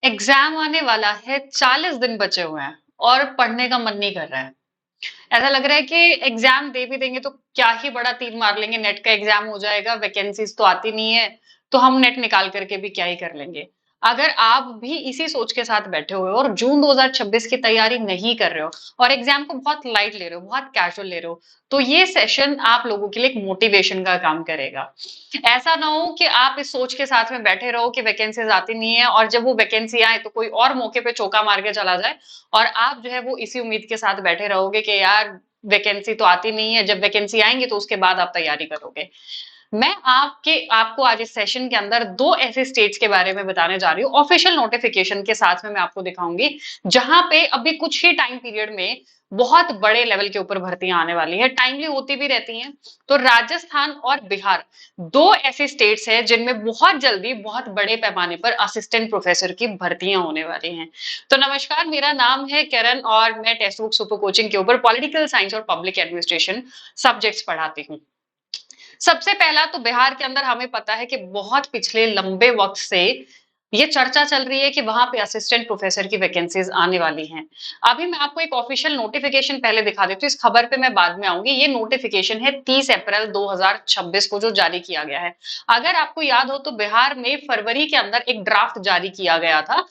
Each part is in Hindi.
एग्जाम आने वाला है, 40 दिन बचे हुए हैं और पढ़ने का मन नहीं कर रहा है। ऐसा लग रहा है कि एग्जाम दे भी देंगे तो क्या ही बड़ा तीर मार लेंगे, नेट का एग्जाम हो जाएगा, वैकेंसीज तो आती नहीं है, तो हम नेट निकाल करके भी क्या ही कर लेंगे। अगर आप भी इसी सोच के साथ बैठे हुए हो और जून 2026 की तैयारी नहीं कर रहे हो और एग्जाम को बहुत लाइट ले रहे हो, बहुत कैजुअल ले रहे हो, तो ये सेशन आप लोगों के लिए एक मोटिवेशन का काम करेगा। ऐसा ना हो कि आप इस सोच के साथ में बैठे रहो कि वैकेंसीज आती नहीं है और जब वो वैकेंसी आए तो कोई और मौके पे चौका मार के चला जाए और आप जो है वो इसी उम्मीद के साथ बैठे रहोगे कि यार वैकेंसी तो आती नहीं है, जब वैकेंसी आएंगी तो उसके बाद आप तैयारी करोगे। मैं आपको आज इस सेशन के अंदर दो ऐसे स्टेट्स के बारे में बताने जा रही हूँ, ऑफिशियल नोटिफिकेशन के साथ में मैं आपको दिखाऊंगी, जहां पे अभी कुछ ही टाइम पीरियड में बहुत बड़े लेवल के ऊपर भर्तियां आने वाली है, टाइमली होती भी रहती हैं। तो राजस्थान और बिहार दो ऐसे स्टेट्स हैं जिनमें बहुत जल्दी बहुत बड़े पैमाने पर असिस्टेंट प्रोफेसर की भर्तियां होने वाली हैं। तो नमस्कार, मेरा नाम है किरण और मैं टेक्स्ट बुक सुपर कोचिंग के ऊपर पॉलिटिकल साइंस और पब्लिक एडमिनिस्ट्रेशन सब्जेक्ट्स पढ़ाती हूँ। सबसे पहला तो बिहार के अंदर हमें पता है कि बहुत पिछले लंबे वक्त से ये चर्चा चल रही है कि वहां पे असिस्टेंट प्रोफेसर की वैकेंसीज आने वाली हैं। अभी मैं आपको एक ऑफिशियल नोटिफिकेशन पहले दिखा देती हूँ, इस खबर पे मैं बाद में आऊंगी। ये नोटिफिकेशन है 30 अप्रैल 2026 को जो जारी किया गया है। अगर आपको याद हो तो बिहार में फरवरी के अंदर एक ड्राफ्ट जारी किया गया था,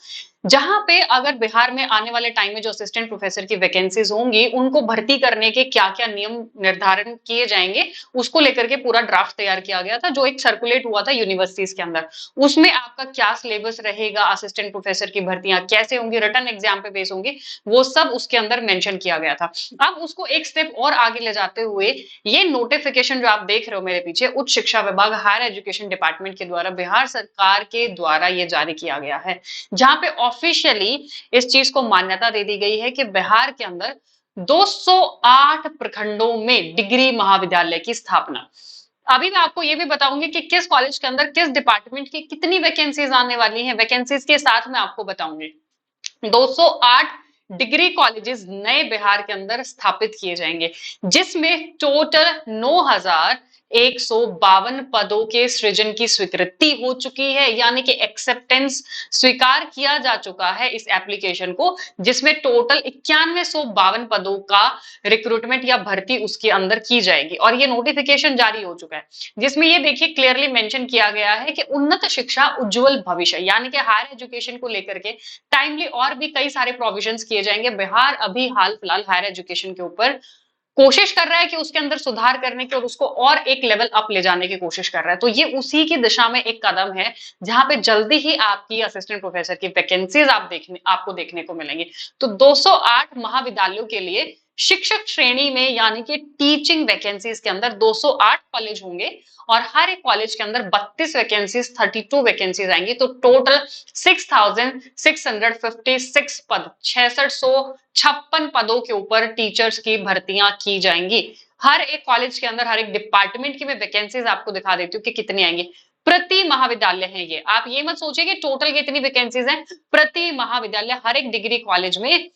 जहां पे अगर बिहार में आने वाले टाइम में जो असिस्टेंट प्रोफेसर की वैकेंसीज होंगी उनको भर्ती करने के क्या क्या नियम निर्धारण किए जाएंगे, उसको लेकर के पूरा ड्राफ्ट तैयार किया गया था, जो एक सर्कुलेट हुआ था यूनिवर्सिटीज के अंदर। उसमें आपका क्या सिलेबस रहेगा, असिस्टेंट प्रोफेसर की भर्तियां कैसे होंगी, रिटर्न एग्जाम पे बेस होंगी, वो सब उसके अंदर मेंशन किया गया था। अब उसको एक स्टेप और आगे ले जाते हुए ये नोटिफिकेशन जो आप देख रहे हो मेरे पीछे, उच्च शिक्षा विभाग हायर एजुकेशन डिपार्टमेंट के द्वारा बिहार सरकार के द्वारा ये जारी किया गया है, जहां पे ऑफिशियली इस चीज को मान्यता दे दी गई है कि बिहार के अंदर 208 प्रखंडों में डिग्री महाविद्यालय की स्थापना। अभी मैं आपको ये भी बताऊंगी कि किस कॉलेज के अंदर किस डिपार्टमेंट की कितनी वैकेंसीज आने वाली हैं, वैकेंसीज के साथ मैं आपको बताऊंगी। 208 डिग्री कॉलेजेस नए बिहार के अंदर स्थापित किए जाएंगे, जिसमें टोटल 9,152 पदों के सृजन की स्वीकृति हो चुकी है, यानी कि एक्सेप्टेंस स्वीकार किया जा चुका है इस एप्लीकेशन को, जिसमें टोटल 9152 पदों का रिक्रूटमेंट या भर्ती उसके अंदर की जाएगी। और ये नोटिफिकेशन जारी हो चुका है, जिसमें ये देखिए क्लियरली मेंशन किया गया है कि उन्नत शिक्षा उज्जवल भविष्य, यानी कि हायर एजुकेशन को लेकर के टाइमली और भी कई सारे प्रोविजंस किए जाएंगे। बिहार अभी हाल फिलहाल हायर एजुकेशन के ऊपर कोशिश कर रहा है कि उसके अंदर सुधार करने की और उसको और एक लेवल अप ले जाने की कोशिश कर रहा है, तो ये उसी की दिशा में एक कदम है, जहां पे जल्दी ही आपकी असिस्टेंट प्रोफेसर की वैकेंसीज आपको देखने को मिलेंगी। तो 208 महाविद्यालयों के लिए शिक्षक श्रेणी में, यानी कि टीचिंग वैकेंसीज के अंदर 208 कॉलेज होंगे और हर एक कॉलेज के अंदर 32 वैकेंसीज, 32 वैकेंसीज आएंगी, तो टोटल 6,656 पद, 6656 पदों के ऊपर टीचर्स की भर्तियां की जाएंगी। हर एक कॉलेज के अंदर हर एक डिपार्टमेंट की मैं वैकेंसीज आपको दिखा देती हूँ कि कितनी आएंगी। प्रति महाविद्यालय है ये, आप ये मत सोचिए कि टोटल कितनी वैकेंसीज हैं, प्रति महाविद्यालय हर एक डिग्री कॉलेज में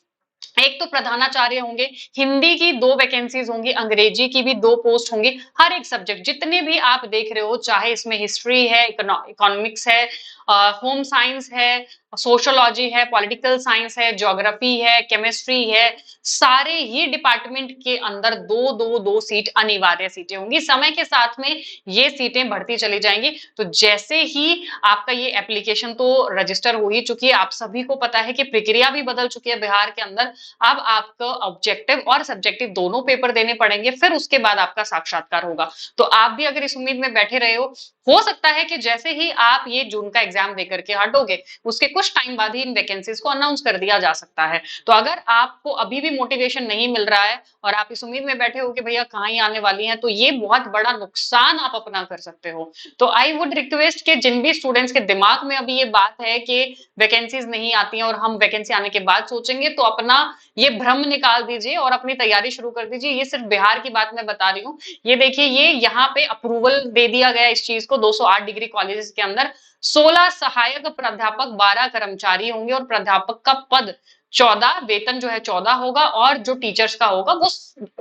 एक तो प्रधानाचार्य होंगे, हिंदी की 2 वैकेंसीज होंगी, अंग्रेजी की भी 2 पोस्ट होंगी। हर एक सब्जेक्ट जितने भी आप देख रहे हो, चाहे इसमें हिस्ट्री है, इकोनॉमिक्स है, होम साइंस है, सोशियोलॉजी है, पॉलिटिकल साइंस है, ज्योग्राफी है, केमिस्ट्री है, सारे ये डिपार्टमेंट के अंदर दो दो दो सीट अनिवार्य सीटें होंगी। समय के साथ में ये सीटें बढ़ती चली जाएंगी। तो जैसे ही आपका ये एप्लीकेशन तो रजिस्टर हो ही चुकी है, आप सभी को पता है कि प्रक्रिया भी बदल चुकी है बिहार के अंदर। अब आपको ऑब्जेक्टिव और सब्जेक्टिव दोनों पेपर देने पड़ेंगे, फिर उसके बाद आपका साक्षात्कार होगा। तो आप भी अगर इस उम्मीद में बैठे रहे हो सकता है कि जैसे ही आप ये जून का एग्जाम देकर के हटोगे, उसके कुछ टाइम बाद ही इन वैकेंसीज को अनाउंस कर दिया जा सकता है। तो अगर आपको अभी भी मोटिवेशन नहीं मिल रहा है और आप इस उम्मीद में बैठे हो कि भैया कहाँ ही आने वाली है, तो ये बहुत बड़ा नुकसान आप अपना कर सकते हो। तो आई वुड रिक्वेस्ट कि जिन भी स्टूडेंट्स के दिमाग में अभी ये बात है कि वैकेंसीज नहीं आती हैं और हम वैकेंसी आने के बाद सोचेंगे, तो अपना ये भ्रम निकाल दीजिए और अपनी तैयारी शुरू कर दीजिए। ये सिर्फ बिहार की बात मैं बता रही हूँ। ये देखिए, ये यहाँ पे अप्रूवल दे दिया गया इस चीज को, 208 डिग्री कॉलेजेस के अंदर 16 सहायक प्राध्यापक, 12 कर्मचारी होंगे और प्राध्यापक का पद 14, वेतन जो है 14 होगा और जो टीचर्स का होगा वो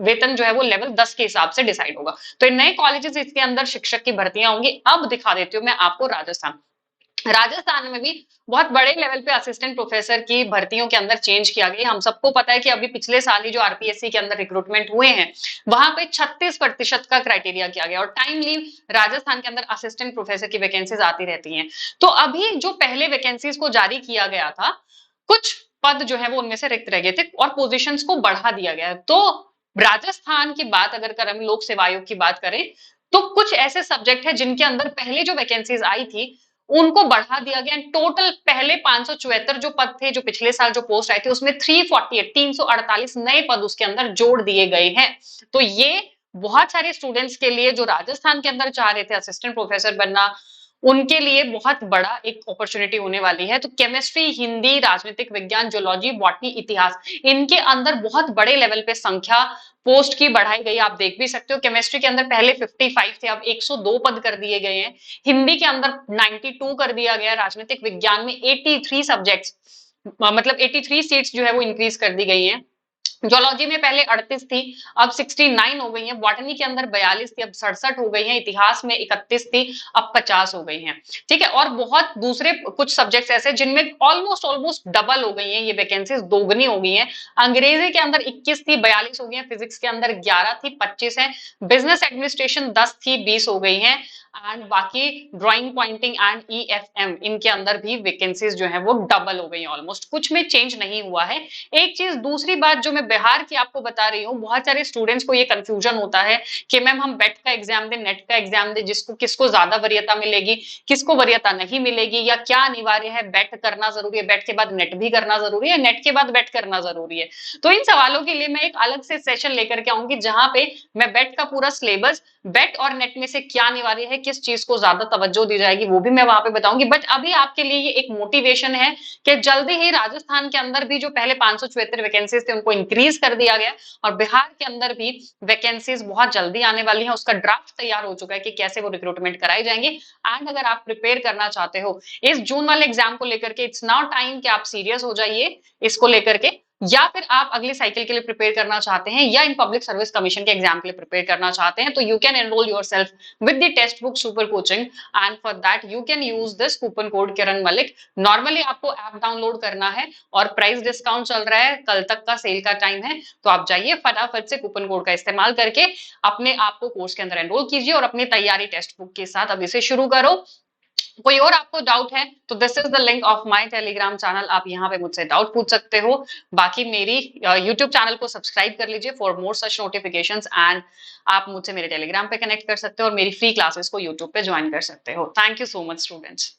वेतन जो है वो लेवल 10 के हिसाब से डिसाइड होगा। तो नए कॉलेजेस इसके अंदर शिक्षक की भर्तियां होंगी। अब दिखा देती हूँ मैं आपको राजस्थान। राजस्थान में भी बहुत बड़े लेवल पे असिस्टेंट प्रोफेसर की भर्तियों के अंदर चेंज किया गया। हम सबको पता है कि अभी पिछले साल ही जो आरपीएससी के अंदर रिक्रूटमेंट हुए हैं, वहां पे 36% का क्राइटेरिया किया गया और टाइमली राजस्थान के अंदर असिस्टेंट प्रोफेसर की वैकेंसीज आती रहती हैं। तो अभी जो पहले वैकेंसीज को जारी किया गया था, कुछ पद जो है वो उनमें से रिक्त रह गए थे और पोजीशंस को बढ़ा दिया गया है। तो राजस्थान की बात अगर कर हम लोक सेवा आयोग की बात करें, तो कुछ ऐसे सब्जेक्ट है जिनके अंदर पहले जो वैकेंसीज आई थी उनको बढ़ा दिया गया। टोटल पहले 574 जो पद थे, जो पिछले साल जो पोस्ट आई थी, उसमें 348 नए पद उसके अंदर जोड़ दिए गए हैं। तो ये बहुत सारे स्टूडेंट्स के लिए जो राजस्थान के अंदर चाह रहे थे असिस्टेंट प्रोफेसर बनना, उनके लिए बहुत बड़ा एक अपॉर्चुनिटी होने वाली है। तो केमिस्ट्री, हिंदी, राजनीतिक विज्ञान, जूलॉजी, बॉटनी, इतिहास, इनके अंदर बहुत बड़े लेवल पे संख्या पोस्ट की बढ़ाई गई। आप देख भी सकते हो केमिस्ट्री के अंदर पहले 55 थे, अब 102 पद कर दिए गए हैं। हिंदी के अंदर 92 कर दिया गया। राजनीतिक विज्ञान में 83 सब्जेक्ट्स, मतलब 83 सीट्स जो है वो इंक्रीज कर दी गई है। जूलॉजी में पहले 38 थी, अब 69 हो गई हैं। बॉटनी के अंदर 42 थी, अब 67 हो गई हैं। इतिहास में 31 थी, अब 50 हो गई हैं। ठीक है, और बहुत दूसरे कुछ सब्जेक्ट्स ऐसे जिनमें ऑलमोस्ट ऑलमोस्ट डबल हो गई हैं, ये वैकेंसीज दोगुनी हो गई हैं। अंग्रेजी के अंदर 21 थी, 42 हो गई हैं। फिजिक्स के अंदर 11 थी, 25 है। बिजनेस एडमिनिस्ट्रेशन 10 थी, 20 हो गई हैं। एंड बाकी ड्राइंग, पॉइंटिंग एंड ईएफएम, इनके अंदर भी वैकेंसीज जो है वो डबल हो गई हैं ऑलमोस्ट, कुछ में चेंज नहीं हुआ है। एक चीज, दूसरी बात जो मैं बिहार की आपको बता रही हूँ, बहुत सारे स्टूडेंट्स को ये कंफ्यूजन होता है कि मैम हम बेट का एग्जाम दें, नेट का एग्जाम दें, जिसको किसको ज्यादा वरीयता मिलेगी, किसको वरीयता नहीं मिलेगी, या क्या अनिवार्य है, बेट करना जरूरी है, बेट के बाद नेट भी करना जरूरी है, नेट के बाद बेट करना जरूरी है। तो इन सवालों के लिए मैं एक अलग से सेशन लेकर के आऊंगी, जहां पे मैं बेट का पूरा सिलेबस, बेट और नेट में से क्या अनिवार्य है, किस चीज को ज्यादा तवज्जो दी जाएगी, वो भी मैं वहां पे बताऊंगी। बट अभी आपके लिए ये एक मोटिवेशन है कि जल्दी ही राजस्थान के अंदर भी जो पहले 574 वैकेंसीज थे उनको इंक्रीज कर दिया गया, और बिहार के अंदर भी वैकेंसीज बहुत जल्दी आने वाली हैं। उसका ड्राफ्ट तैयार हो चुका है कि कैसे वो रिक्रूटमेंट कराई जाएंगी। एंड अगर आप प्रिपेयर करना चाहते हो इस जून वाले एग्जाम को लेकर के, इट्स नाउ टाइम कि आप सीरियस हो जाइए इसको लेकर के, या फिर आप अगले साइकिल के लिए प्रिपेयर करना चाहते हैं, या इन पब्लिक सर्विस कमीशन के एग्जाम के लिए प्रिपेयर करना चाहते हैं, तो you can enrol yourself with the text book super coaching, and for that you can use this coupon code Kiran Malik. Normally आपको ऐप डाउनलोड करना है और प्राइस डिस्काउंट चल रहा है, कल तक का सेल का टाइम है, तो आप जाइए फटाफट से कूपन कोड का इस्तेमाल करके अपने आप को कोर्स के अंदर एनरोल कीजिए और अपनी तैयारी टेक्स्ट बुक के साथ अभी से शुरू करो। कोई और आपको डाउट है तो this is the link of my Telegram channel, आप यहाँ पे मुझसे डाउट पूछ सकते हो। बाकी मेरी यूट्यूब चैनल को सब्सक्राइब कर लीजिए for more such notifications, and आप मुझसे मेरे टेलीग्राम पे कनेक्ट कर सकते हो और मेरी फ्री क्लासेस को यूट्यूब पे ज्वाइन कर सकते हो। Thank you so much students.